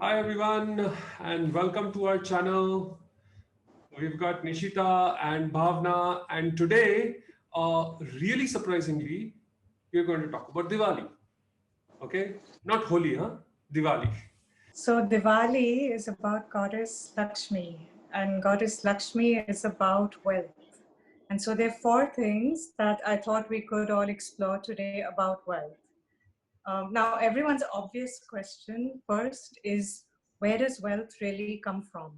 Hi everyone, and welcome to our channel. We've got Nishita and Bhavna, and today, really surprisingly, we're going to talk about Diwali. Okay, not Holi, huh? Diwali. So Diwali is about Goddess Lakshmi, and Goddess Lakshmi is about wealth. And so there are four things that I thought we could all explore today about wealth. Now, everyone's obvious question first is, where does wealth really come from?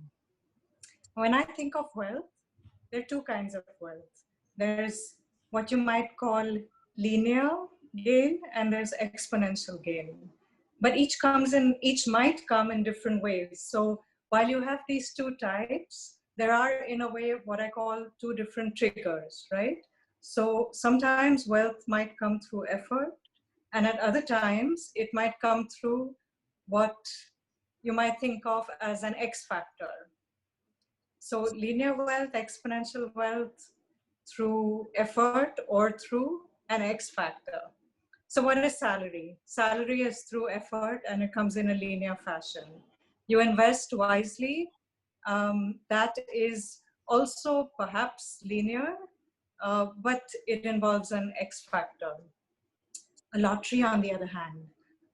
When I think of wealth, there are two kinds of wealth. There's what you might call linear gain, and there's exponential gain. But each might come in different ways. So while you have these two types, there are in a way what I call two different triggers, right? So sometimes wealth might come through effort, and at other times it might come through what you might think of as an X factor. So linear wealth, exponential wealth through effort or through an X factor. So what is salary? Salary is through effort and it comes in a linear fashion. You invest wisely. That is also perhaps linear, but it involves an X factor. A lottery, on the other hand,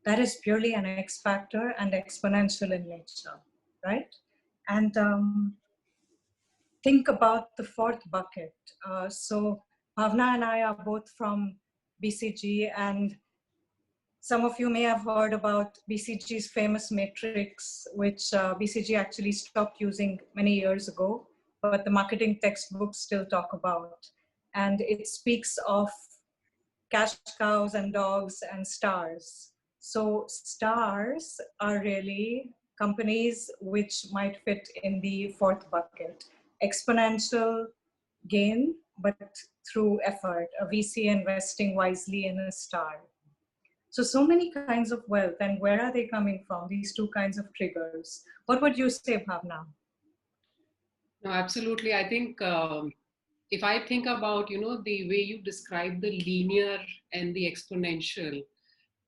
that is purely an X factor and exponential in nature, right? And think about the fourth bucket. So Bhavna and I are both from BCG, and some of you may have heard about BCG's famous matrix, which BCG actually stopped using many years ago, but the marketing textbooks still talk about. And it speaks of cash cows and dogs and stars. So stars are really companies which might fit in the fourth bucket. Exponential gain, but through effort, a VC investing wisely in a star. So many kinds of wealth, and where are they coming from? These two kinds of triggers. What would you say, Bhavna? No, absolutely. I think if I think about, the way you describe the linear and the exponential,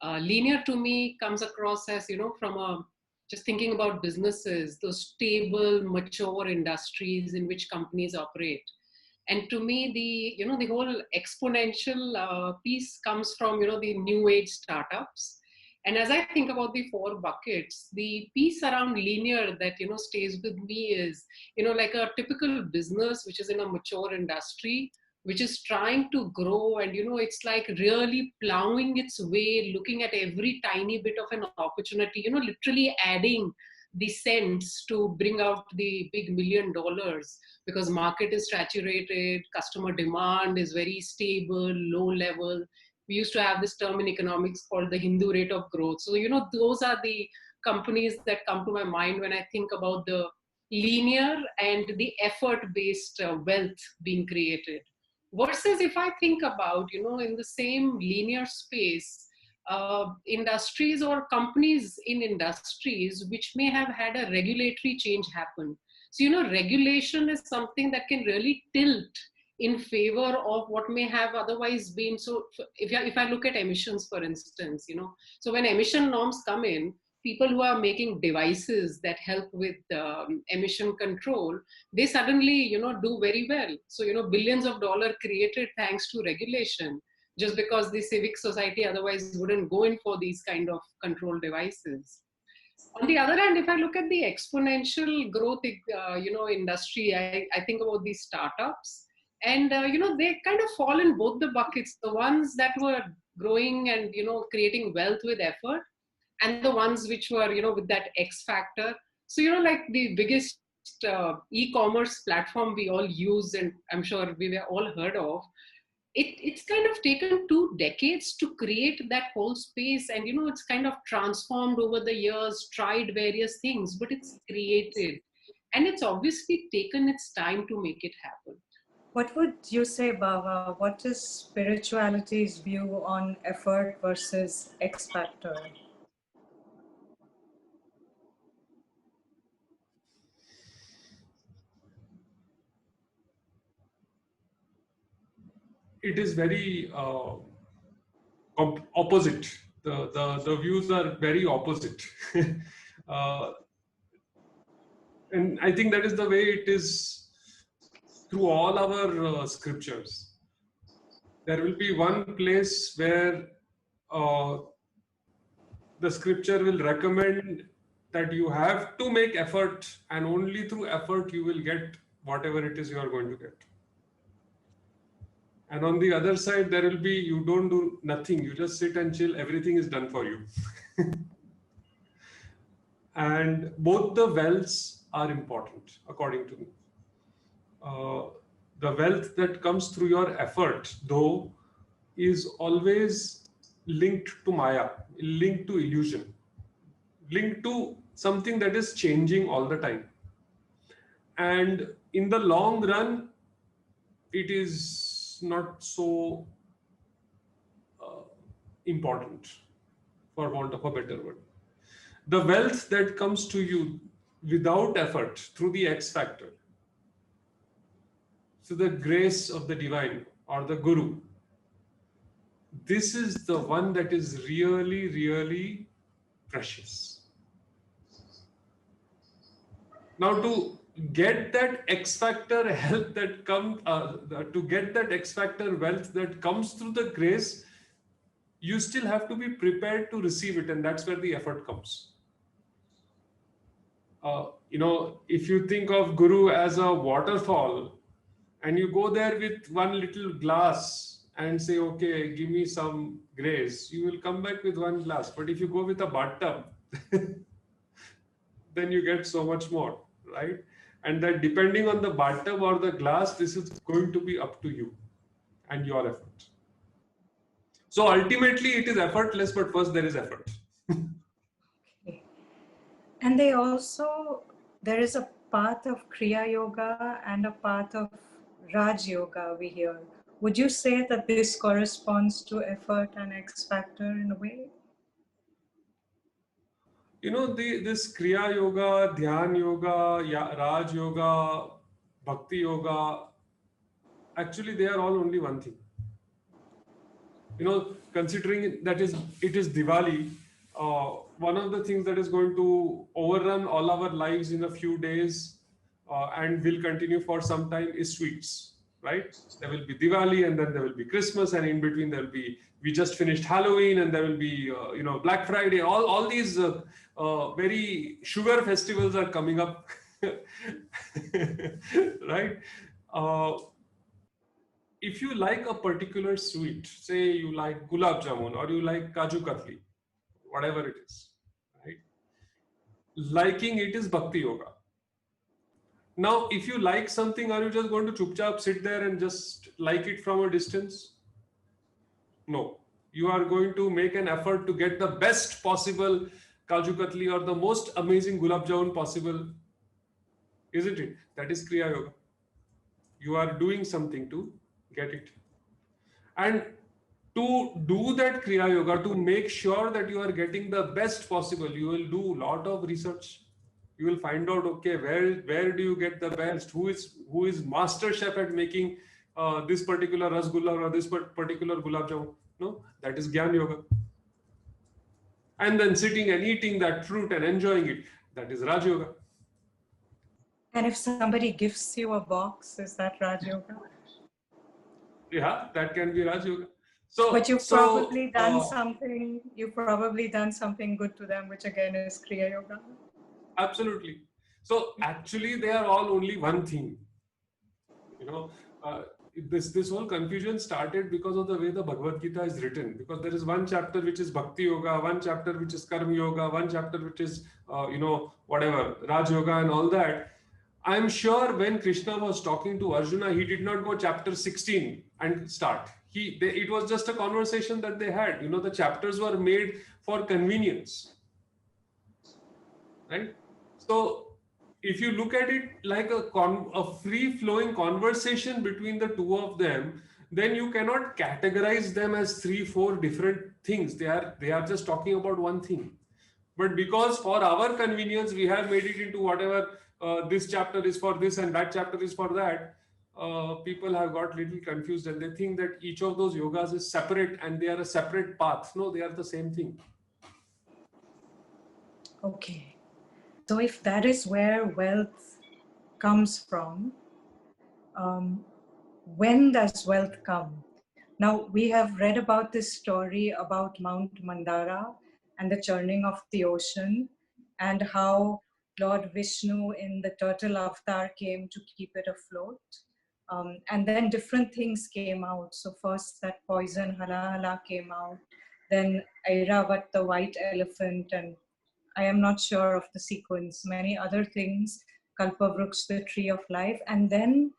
linear to me comes across as, from just thinking about businesses, those stable, mature industries in which companies operate. And to me, the whole exponential piece comes from, the new age startups. And as I think about the four buckets, the piece around linear that, stays with me is, like a typical business, which is in a mature industry, which is trying to grow. And, it's like really plowing its way, looking at every tiny bit of an opportunity, literally adding the cents to bring out the big $1 million, because market is saturated, customer demand is very stable, low level. We used to have this term in economics called the Hindu rate of growth. So, those are the companies that come to my mind when I think about the linear and the effort-based wealth being created. Versus if I think about, in the same linear space, industries or companies in industries which may have had a regulatory change happen. So, regulation is something that can really tilt in favor of what may have otherwise been. So if I look at emissions, for instance, so when emission norms come in, people who are making devices that help with emission control, they suddenly, do very well. So, billions of dollars created thanks to regulation, just because the civic society otherwise wouldn't go in for these kind of control devices. On the other hand, if I look at the exponential growth, industry, I think about these startups, and they kind of fall in both the buckets: the ones that were growing and creating wealth with effort, and the ones which were with that X factor. So like the biggest e-commerce platform we all use, and I'm sure we were all heard of. It's kind of taken 2 decades to create that whole space, and it's kind of transformed over the years, tried various things, but it's created, and it's obviously taken its time to make it happen. What would you say, Bava? What is spirituality's view on effort versus X factor? It is very opposite. The views are very opposite. Uh, and I think that is the way it is through all our scriptures. There will be one place where uh, the scripture will recommend that you have to make effort, and only through effort you will get whatever it is you are going to get. And on the other side, there will be you don't do nothing, you just sit and chill, everything is done for you. And both the wealths are important, according to me. The wealth that comes through your effort, though, is always linked to Maya, linked to illusion, linked to something that is changing all the time. And in the long run, it is not so important, for want of a better word. The wealth that comes to you without effort through the X factor, through the grace of the divine or the guru, this is the one that is really, really precious. Now, to get that X factor health that comes, to get that X factor wealth that comes through the grace, you still have to be prepared to receive it, and that's where the effort comes. If you think of Guru as a waterfall, and you go there with one little glass and say, okay, give me some grace, you will come back with one glass. But if you go with a bathtub, then you get so much more, right? And that depending on the bathtub or the glass, this is going to be up to you and your effort. So ultimately it is effortless, but first there is effort. Okay. And there is a path of Kriya Yoga and a path of Raj Yoga we hear. Would you say that this corresponds to effort and X factor in a way? This Kriya Yoga, Dhyan Yoga, Raj Yoga, Bhakti Yoga, actually they are all only one thing. Considering that it is Diwali, one of the things that is going to overrun all our lives in a few days and will continue for some time is sweets, right? There will be Diwali, and then there will be Christmas, and in between there will be, we just finished Halloween, and there will be Black Friday. All these very sugar festivals are coming up, right? If you like a particular sweet, say you like gulab jamun or you like kaju katli, whatever it is, right? Liking it is bhakti yoga. Now, if you like something, are you just going to chupchap sit there and just like it from a distance? No. You are going to make an effort to get the best possible kaju katli or the most amazing gulab jamun possible, isn't it? That is Kriya Yoga. You are doing something to get it. And to do that Kriya Yoga, to make sure that you are getting the best possible, you will do a lot of research. You will find out, okay, where do you get the best? Who is master chef at making this particular rasgulla or this particular gulab jamun? No, that is Gyan Yoga. And then sitting and eating that fruit and enjoying it, that is Raj Yoga. And if somebody gifts you a box, is that Raj Yoga? Yeah, that can be Raj Yoga. But you've probably done something good to them, which again is Kriya Yoga. Absolutely. So actually they are all only one thing. This whole confusion started because of the way the Bhagavad Gita is written, because there is one chapter which is Bhakti Yoga, one chapter which is Karma Yoga, one chapter which is whatever, Raj Yoga and all that. I'm sure when Krishna was talking to Arjuna, he did not go chapter 16 and start. It was just a conversation that they had. The chapters were made for convenience, right? So if you look at it like a free-flowing conversation between the two of them, then you cannot categorize them as 3-4 different things. They are just talking about one thing. But because for our convenience, we have made it into whatever this chapter is for this and that chapter is for that, people have got little confused and they think that each of those yogas is separate and they are a separate path. No, they are the same thing. Okay. So if that is where wealth comes from, when does wealth come? Now, we have read about this story about Mount Mandara and the churning of the ocean, and how Lord Vishnu in the turtle avatar came to keep it afloat. And then different things came out. So first that poison halahala came out, then Airavat, the white elephant, and I am not sure of the sequence, many other things, Kalpavruks, the tree of life, and then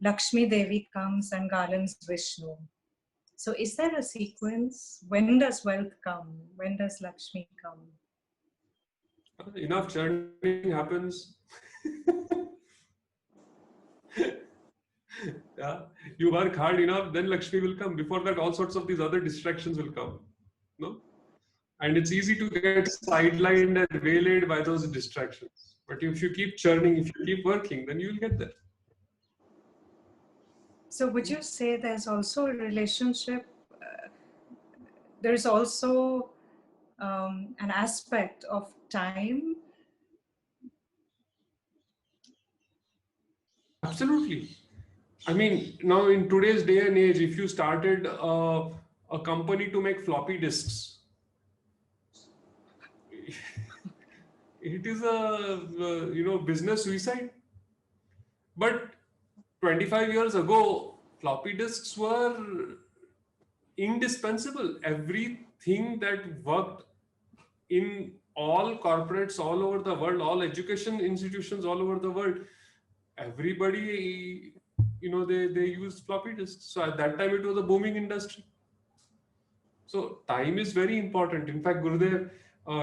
Lakshmi Devi comes and garlands Vishnu. So is there a sequence? When does wealth come? When does Lakshmi come? Enough churning happens. Yeah, you work hard enough, then Lakshmi will come. Before that, all sorts of these other distractions will come. No? And it's easy to get sidelined and waylaid by those distractions. But if you keep churning, if you keep working, then you'll get there. So would you say there's also a relationship? There's also an aspect of time. Absolutely. I mean, now in today's day and age, if you started a company to make floppy disks, it is a business suicide. But 25 years ago, floppy disks were indispensable. Everything that worked in all corporates all over the world, all education institutions all over the world, everybody, they used floppy disks. So at that time, it was a booming industry. So time is very important. In fact, Gurudev,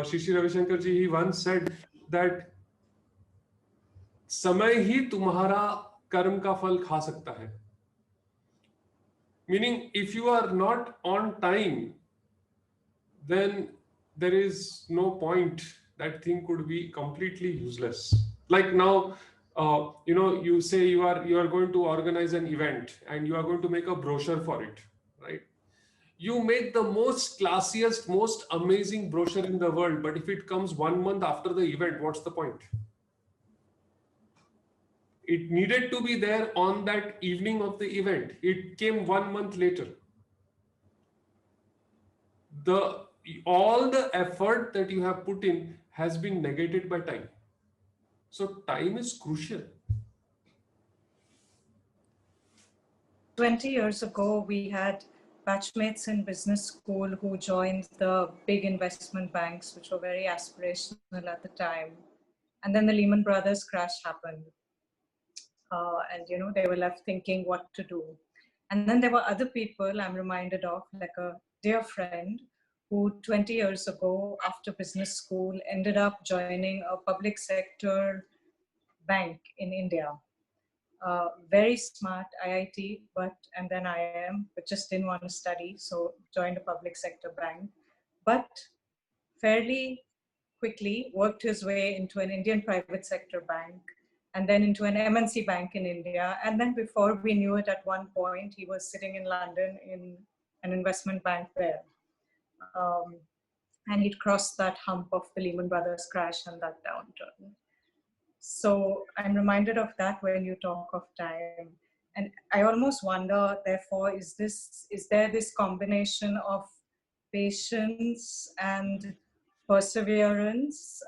Shri Shri Ravi Shankar ji, he once said that समय ही तुम्हारा कर्म का फल खा सकता है. Meaning, if you are not on time, then there is no point. That thing could be completely useless. Like now, you say you are going to organize an event and you are going to make a brochure for it, right? You make the most classiest, most amazing brochure in the world, but if it comes 1 month after the event, what's the point? It needed to be there on that evening of the event. It came 1 month later. All the effort that you have put in has been negated by time. So time is crucial. 20 years ago, we had batchmates in business school who joined the big investment banks, which were very aspirational at the time. And then the Lehman Brothers crash happened. And they were left thinking what to do. And then there were other people I'm reminded of, like a dear friend who 20 years ago, after business school, ended up joining a public sector bank in India. Very smart IIT, and then IIM, but just didn't want to study, so joined a public sector bank. But fairly quickly worked his way into an Indian private sector bank, and then into an MNC bank in India. And then before we knew it, at one point, he was sitting in London in an investment bank there. And he'd crossed that hump of the Lehman Brothers crash and that downturn. So I'm reminded of that when you talk of time. And I almost wonder, therefore, is there this combination of patience and perseverance,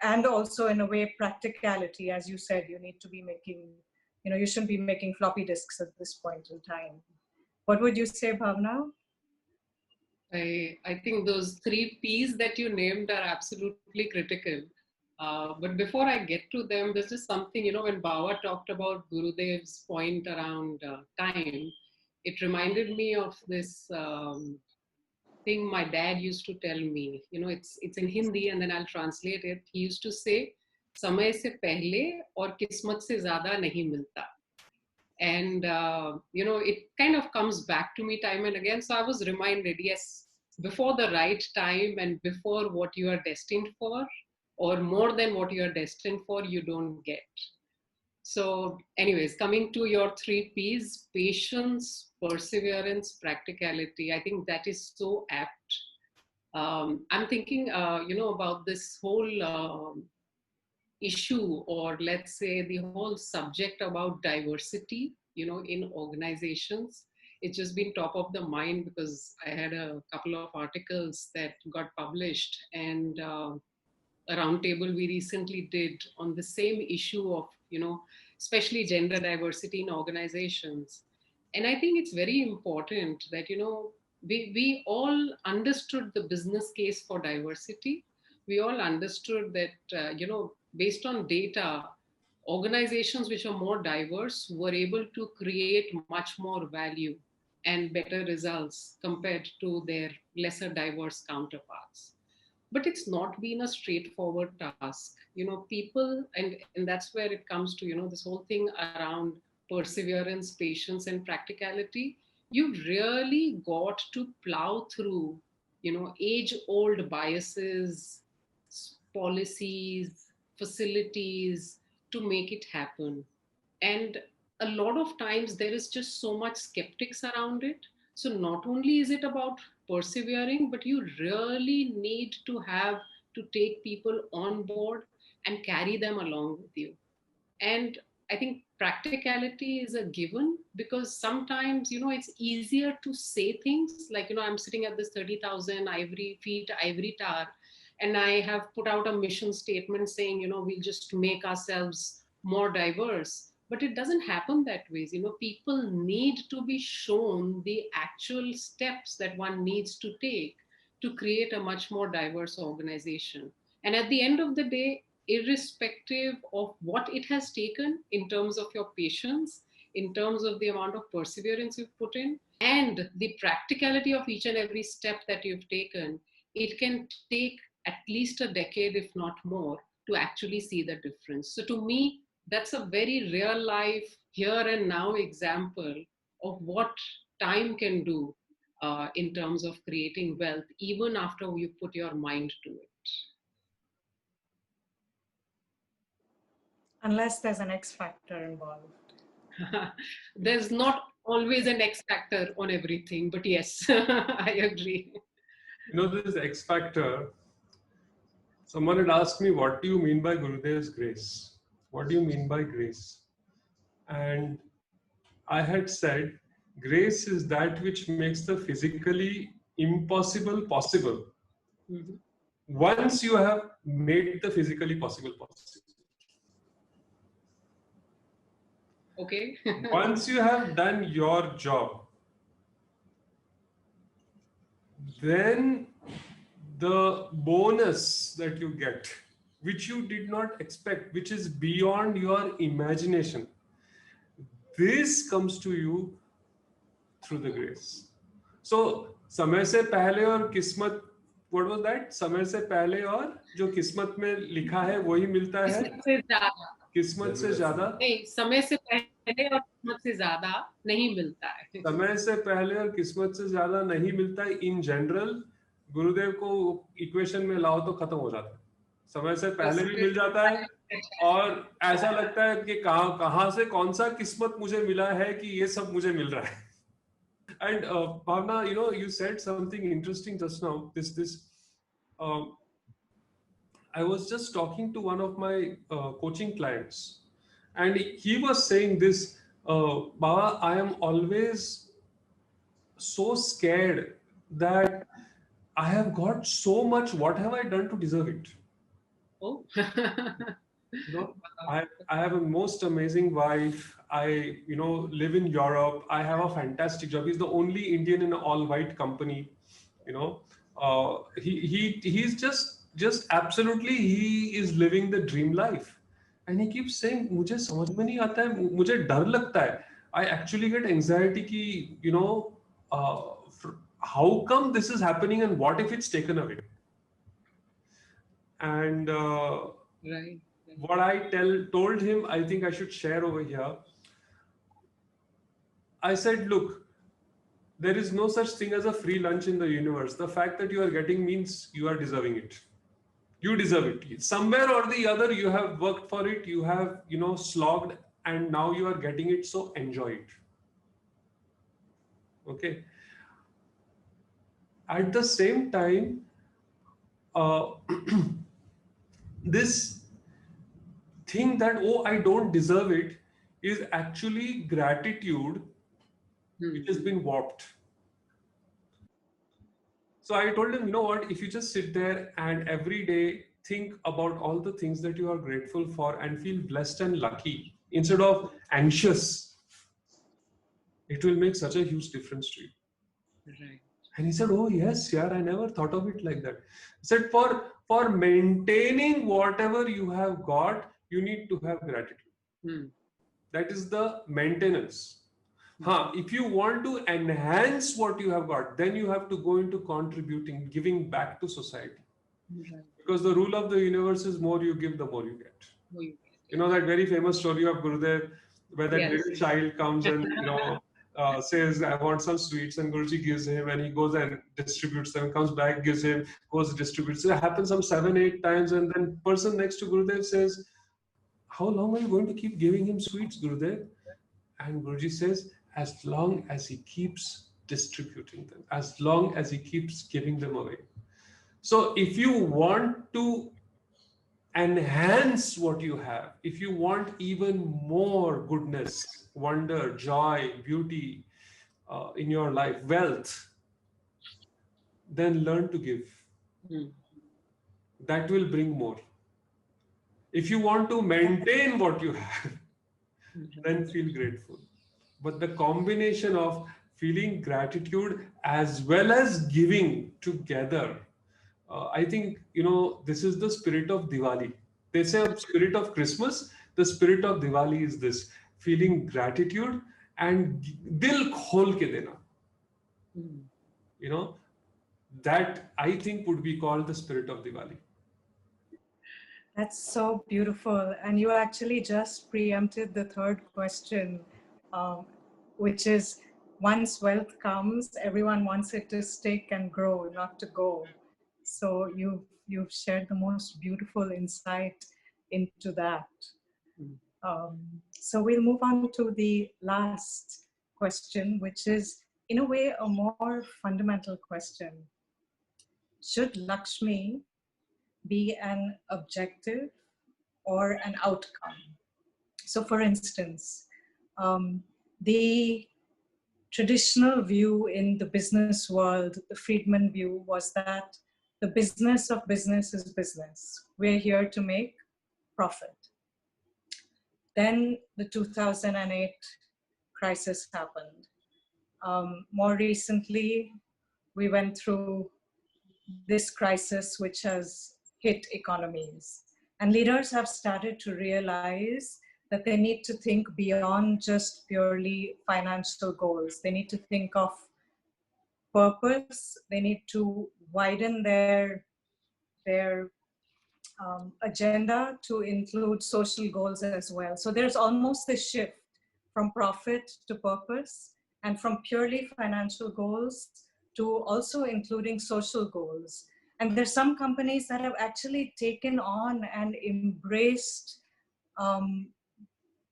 and also in a way practicality? As you said, you need to be making, you shouldn't be making floppy disks at this point in time. What would you say, Bhavna? I think those 3 P's that you named are absolutely critical. But before I get to them, this is something, when Baba talked about Gurudev's point around time, it reminded me of this thing my dad used to tell me. It's in Hindi and then I'll translate it. He used to say, समय से पहले और किस्मत से ज़्यादा नहीं मिलता. And, it kind of comes back to me time and again. So I was reminded, yes, before the right time and before what you are destined for, or more than what you are destined for, you don't get. So anyways, coming to your 3 P's, patience, perseverance, practicality, I think that is so apt. I'm thinking, about this whole issue, or let's say the whole subject about diversity, in organizations, it's just been top of the mind because I had a couple of articles that got published, and a roundtable we recently did on the same issue of, especially gender diversity in organizations. And I think it's very important that, we all understood the business case for diversity. We all understood that, based on data, organizations which are more diverse were able to create much more value and better results compared to their lesser diverse counterparts. But it's not been a straightforward task. People, and that's where it comes to, this whole thing around perseverance, patience, and practicality. You've really got to plow through, age old biases, policies, facilities to make it happen. And a lot of times there is just so much skeptics around it. So not only is it about persevering, but you really need to have to take people on board and carry them along with you. And I think practicality is a given, because sometimes, it's easier to say things like, I'm sitting at this 30,000 ivory feet ivory tower, and I have put out a mission statement saying, we'll just make ourselves more diverse. But it doesn't happen that way. People need to be shown the actual steps that one needs to take to create a much more diverse organization. And at the end of the day, irrespective of what it has taken in terms of your patience, in terms of the amount of perseverance you've put in, and the practicality of each and every step that you've taken, it can take at least a decade, if not more, to actually see the difference. So to me, that's a very real life, here and now example of what time can do in terms of creating wealth, even after you put your mind to it. Unless there's an X factor involved. There's not always an X factor on everything, but yes, I agree. This X factor, someone had asked me, what do you mean by Gurudev's grace? What do you mean by grace? And I had said, grace is that which makes the physically impossible possible. Mm-hmm. Once you have made the physically possible possible. Okay. Once you have done your job, then the bonus that you get, which you did not expect, which is beyond your imagination, this comes to you through the grace. So, समय से पहले और किस्मत, what was that? समय से पहले और जो किस्मत में लिखा है वही मिलता है, किस्मत से ज्यादा नहीं, समय से पहले और किस्मत से ज्यादा नहीं मिलता है, समय से पहले और किस्मत से ज्यादा नहीं मिलता है। इन जनरल गुरुदेव को इक्वेशन में लाओ तो खत्म हो जाता है। समय से पहले भी मिल जाता है और ऐसा लगता है कि कहां से कौन सा किस्मत मुझे मिला है कि ये सब मुझे मिल रहा है। And Bhavna, you said something interesting just now. I was just talking to one of my coaching clients, and he was saying this, Baba, I am always so scared that I have got so much. What have I done to deserve it? Oh. I have a most amazing wife. I live in Europe. I have a fantastic job. He's the only Indian in an all-white company. He's just absolutely, he is living the dream life. And he keeps saying, मुझे समझ में नहीं आता है, मुझे डर लगता है. I actually get anxiety कि how come this is happening and what if it's taken away? And right. What I told him, I think I should share over here. I said, look, there is no such thing as a free lunch in the universe. The fact that you are getting means you are deserving it. You deserve it. Somewhere or the other, you have worked for it, you have, slogged, and now you are getting it, so enjoy it. Okay. At the same time, this think that, oh, I don't deserve it, is actually gratitude which has been warped. So I told him, you know what, if you just sit there and every day think about all the things that you are grateful for and feel blessed and lucky instead of anxious, it will make such a huge difference to you. Right. And he said, oh yes, yeah, I never thought of it like that. He said, for maintaining whatever you have got, you need to have gratitude. That is the maintenance. If you want to enhance what you have got, then you have to go into contributing, giving back to society. Right. Because the rule of the universe is more you give, the more you get. You know that very famous story of Gurudev, where that Yes. little child comes and says, I want some sweets, and Guruji gives him, and he goes and distributes them, comes back, gives him, goes, distributes. It happens some 7-8 times, and then person next to Gurudev says, how long are you going to keep giving him sweets, Gurudev? And Guruji says, as long as he keeps distributing them, as long as he keeps giving them away. So if you want to enhance what you have, if you want even more goodness, wonder, joy, beauty in your life, wealth, then learn to give. That will bring more. If you want to maintain what you have, then feel grateful. But the combination of feeling gratitude as well as giving together, I think, this is the spirit of Diwali. They say spirit of Christmas, the spirit of Diwali is this, feeling gratitude and dil khol ke dena. That I think would be called the spirit of Diwali. That's so beautiful. And you actually just preempted the third question, which is once wealth comes, everyone wants it to stick and grow, not to go. So you've shared the most beautiful insight into that. So we'll move on to the last question, which is in a way a more fundamental question. Should Lakshmi be an objective or an outcome? So for instance, the traditional view in the business world, the Friedman view, was that the business of business is business. We're here to make profit. Then the 2008 crisis happened. More recently, we went through this crisis which has hit economies. And leaders have started to realize that they need to think beyond just purely financial goals. They need to think of purpose. They need to widen their agenda to include social goals as well. So there's almost this shift from profit to purpose, and from purely financial goals to also including social goals. And there's some companies that have actually taken on and embraced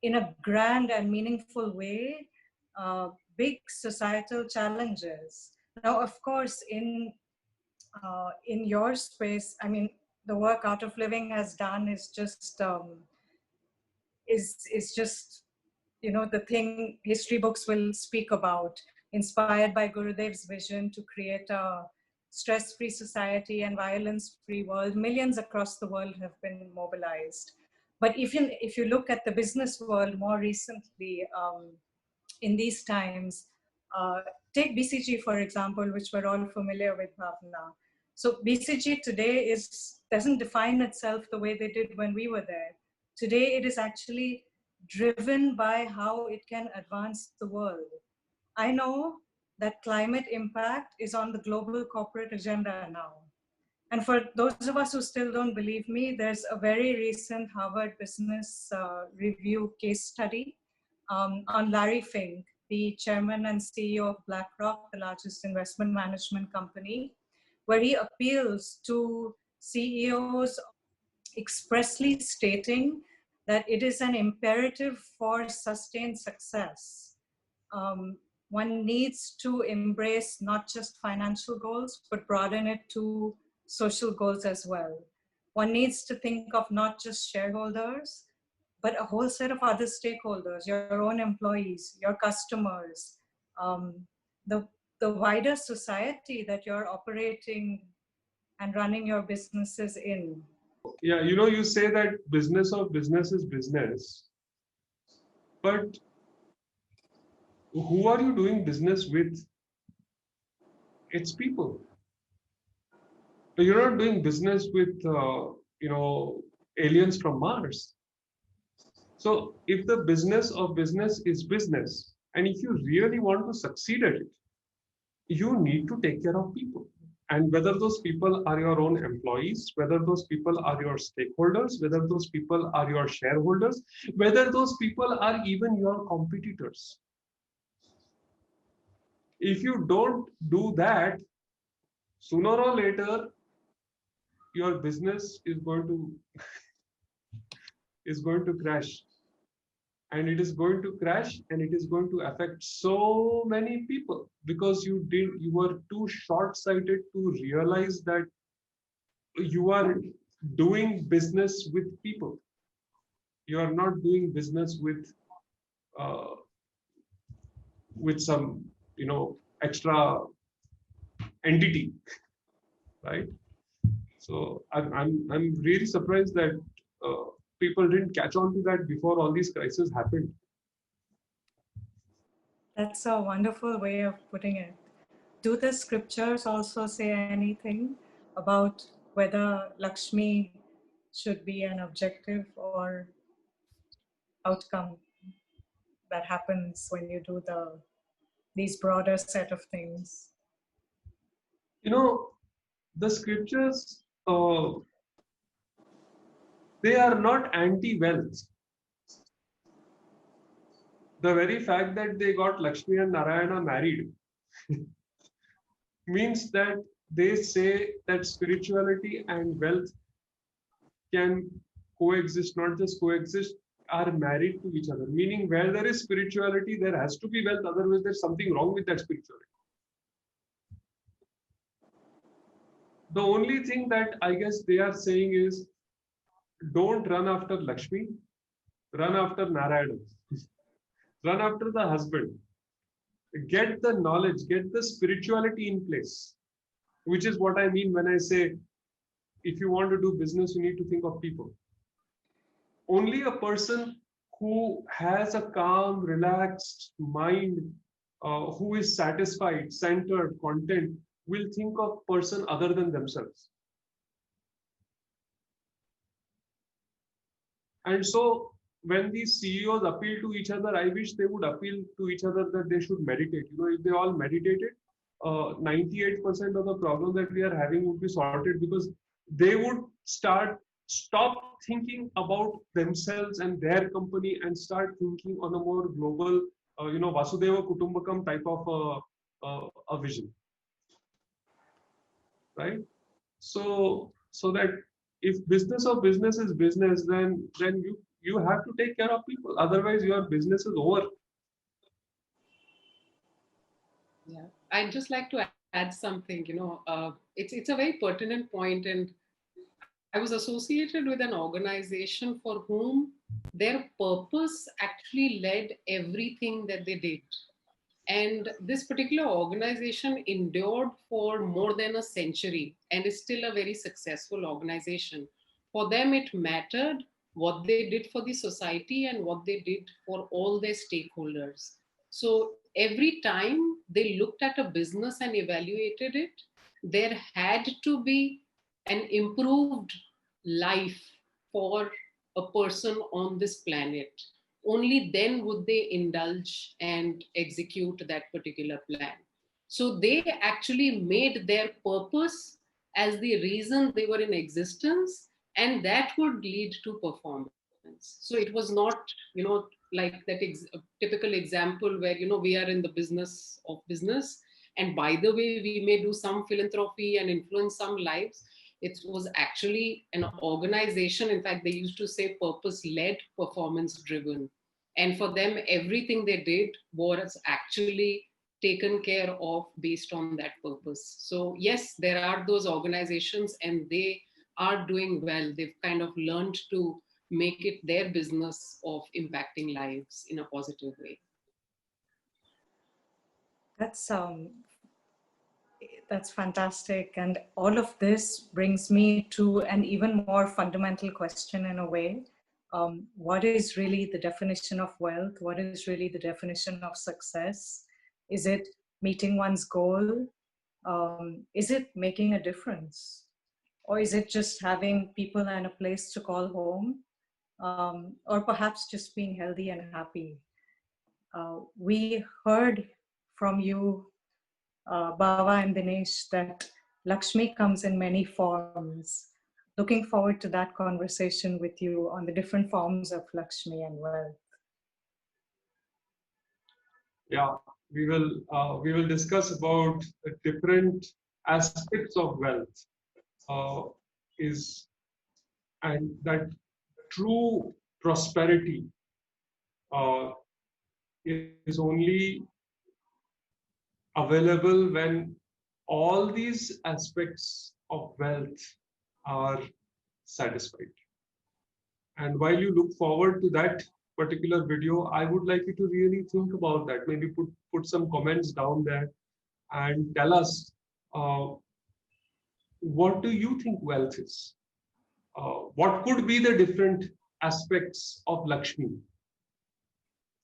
in a grand and meaningful way big societal challenges. Now, of course, in your space, I mean, the work Art of Living has done is just the thing history books will speak about, inspired by Gurudev's vision to create a stress-free society and violence-free world. Millions across the world have been mobilized. But if you look at the business world more recently, in these times, take BCG, for example, which we're all familiar with, Bhavna. So BCG today doesn't define itself the way they did when we were there. Today, it is actually driven by how it can advance the world. I know that climate impact is on the global corporate agenda now. And for those of us who still don't believe me, there's a very recent Harvard Business Review case study on Larry Fink, the chairman and CEO of BlackRock, the largest investment management company, where he appeals to CEOs expressly stating that it is an imperative for sustained success. One needs to embrace not just financial goals, but broaden it to social goals as well. One needs to think of not just shareholders, but a whole set of other stakeholders, your own employees, your customers, um, the, the wider society that you're operating and running your businesses in. Yeah, you say that business of business is business, but who are you doing business with? It's people. You're not doing business with, aliens from Mars. So if the business of business is business, and if you really want to succeed at it, you need to take care of people. And whether those people are your own employees, whether those people are your stakeholders, whether those people are your shareholders, whether those people are even your competitors. If you don't do that, sooner or later, your business is going to crash. And it is going to crash, and it is going to affect so many people because you were too short-sighted to realize that you are doing business with people. You are not doing business uh, with some extra entity, right? So I'm really surprised that people didn't catch on to that before all these crises happened. That's a wonderful way of putting it. Do the scriptures also say anything about whether Lakshmi should be an objective or outcome that happens when you do these broader set of things? The scriptures, they are not anti-wealth. The very fact that they got Lakshmi and Narayana married means that they say that spirituality and wealth can coexist, not just coexist, are married to each other. Meaning, where there is spirituality, there has to be wealth, otherwise, there's something wrong with that spirituality. The only thing that I guess they are saying is don't run after Lakshmi, run after Narayana, run after the husband. Get the knowledge, get the spirituality in place, which is what I mean when I say if you want to do business, you need to think of people. Only a person who has a calm, relaxed mind, who is satisfied, centered, content, will think of person other than themselves. And so when these CEOs appeal to each other, I wish they would appeal to each other that they should meditate. If they all meditated, 98% of the problem that we are having would be sorted because they would stop thinking about themselves and their company and start thinking on a more global, Vasudeva Kutumbakam type of a vision, right? So that if business of business is business, then you have to take care of people. Otherwise, your business is over. Yeah, I'd just like to add something. It's a very pertinent point, and I was associated with an organization for whom their purpose actually led everything that they did. And this particular organization endured for more than a century and is still a very successful organization. For them, it mattered what they did for the society and what they did for all their stakeholders. So every time they looked at a business and evaluated it, there had to be an improved life for a person on this planet. Only then would they indulge and execute that particular plan. So they actually made their purpose as the reason they were in existence, and that would lead to performance. So it was not, like that typical example where, we are in the business of business. And by the way, we may do some philanthropy and influence some lives. It was actually an organization. In fact, they used to say purpose-led, performance-driven. And for them, everything they did was actually taken care of based on that purpose. So yes, there are those organizations and they are doing well. They've kind of learned to make it their business of impacting lives in a positive way. That's fantastic. And all of this brings me to an even more fundamental question in a way. What is really the definition of wealth? What is really the definition of success? Is it meeting one's goal? Is it making a difference? Or is it just having people and a place to call home? Or perhaps just being healthy and happy? We heard from you, Bava and Dinesh, that Lakshmi comes in many forms. Looking forward to that conversation with you on the different forms of Lakshmi and wealth. Yeah, we will discuss about the different aspects of wealth. And that true prosperity is only available when all these aspects of wealth are satisfied. And while you look forward to that particular video, I would like you to really think about that. Maybe put some comments down there and tell us, what do you think wealth is? What could be the different aspects of Lakshmi?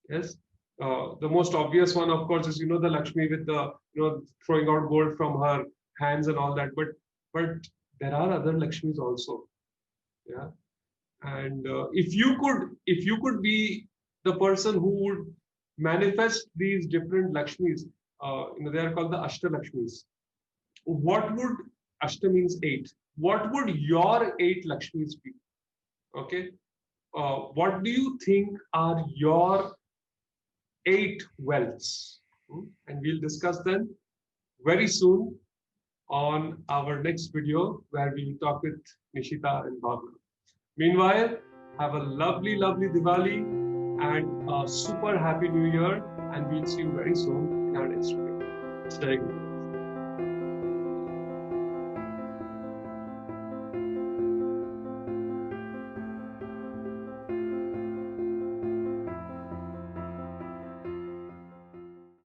Yes, the most obvious one, of course, is the Lakshmi with the throwing out gold from her hands and all that. But there are other Lakshmis also. Yeah, and if you could be the person who would manifest these different Lakshmis, they are called the Ashta Lakshmis. What would Ashta means 8? What would your 8 Lakshmis be? Okay, what do you think are your 8 wealths? And we'll discuss them very soon on our next video, where we'll talk with Nishita and Bhavna. Meanwhile, have a lovely, lovely Diwali and a super happy New Year, and we'll see you very soon in our next video. Stay good.